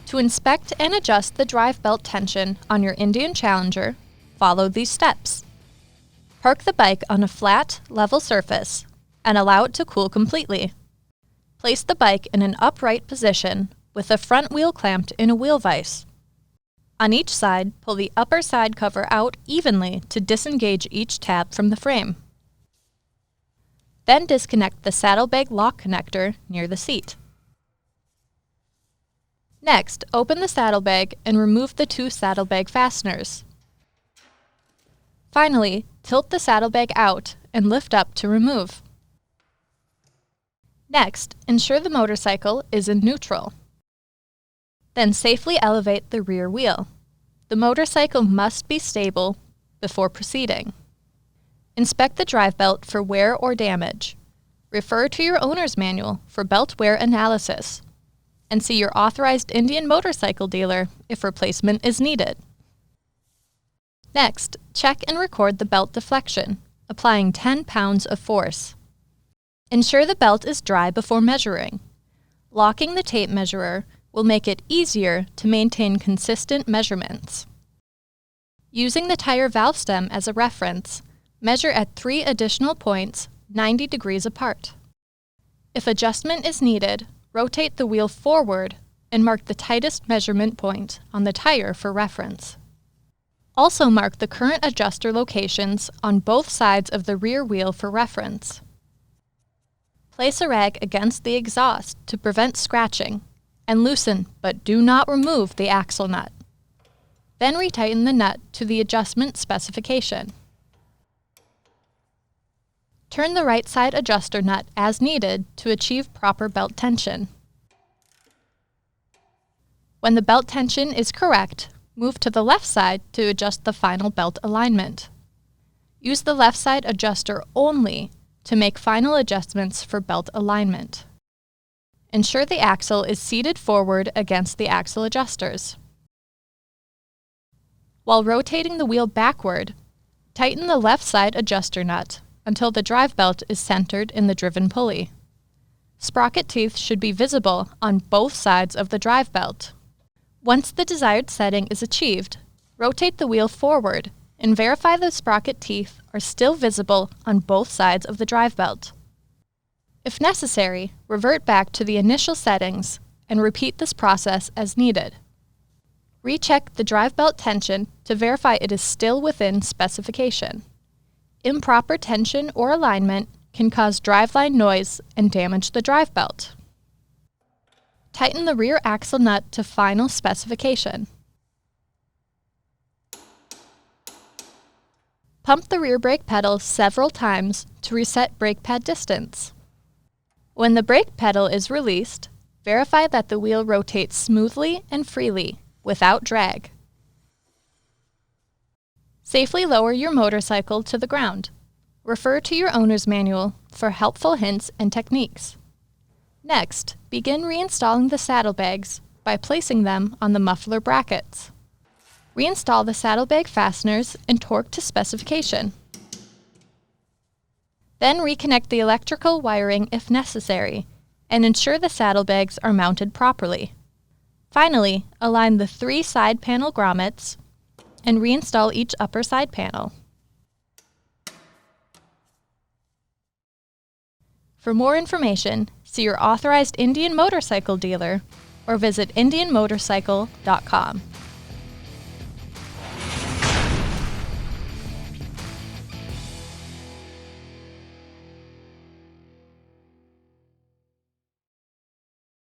To inspect and adjust the drive belt tension on your Indian Challenger, follow these steps. Park the bike on a flat, level surface and allow it to cool completely. Place the bike in an upright position with the front wheel clamped in a wheel vise. On each side, pull the upper side cover out evenly to disengage each tab from the frame. Then disconnect the saddlebag lock connector near the seat. Next, open the saddlebag and remove the 2 saddlebag fasteners. Finally, tilt the saddlebag out and lift up to remove. Next, ensure the motorcycle is in neutral. Then safely elevate the rear wheel. The motorcycle must be stable before proceeding. Inspect the drive belt for wear or damage. Refer to your owner's manual for belt wear analysis. And see your authorized Indian motorcycle dealer if replacement is needed. Next, check and record the belt deflection, applying 10 pounds of force. Ensure the belt is dry before measuring. Locking the tape measurer will make it easier to maintain consistent measurements. Using the tire valve stem as a reference, measure at 3 additional points 90 degrees apart. If adjustment is needed, rotate the wheel forward and mark the tightest measurement point on the tire for reference. Also mark the current adjuster locations on both sides of the rear wheel for reference. Place a rag against the exhaust to prevent scratching and loosen but do not remove the axle nut. Then retighten the nut to the adjustment specification. Turn the right side adjuster nut as needed to achieve proper belt tension. When the belt tension is correct, move to the left side to adjust the final belt alignment. Use the left side adjuster only to make final adjustments for belt alignment. Ensure the axle is seated forward against the axle adjusters. While rotating the wheel backward, tighten the left side adjuster nut until the drive belt is centered in the driven pulley. Sprocket teeth should be visible on both sides of the drive belt. Once the desired setting is achieved, rotate the wheel forward and verify the sprocket teeth are still visible on both sides of the drive belt. If necessary, revert back to the initial settings and repeat this process as needed. Recheck the drive belt tension to verify it is still within specification. Improper tension or alignment can cause driveline noise and damage the drive belt. Tighten the rear axle nut to final specification. Pump the rear brake pedal several times to reset brake pad distance. When the brake pedal is released, verify that the wheel rotates smoothly and freely without drag. Safely lower your motorcycle to the ground. Refer to your owner's manual for helpful hints and techniques. Next, begin reinstalling the saddlebags by placing them on the muffler brackets. Reinstall the saddlebag fasteners and torque to specification. Then reconnect the electrical wiring if necessary, and ensure the saddlebags are mounted properly. Finally, align the 3 side panel grommets and reinstall each upper side panel. For more information, see your authorized Indian motorcycle dealer or visit indianmotorcycle.com.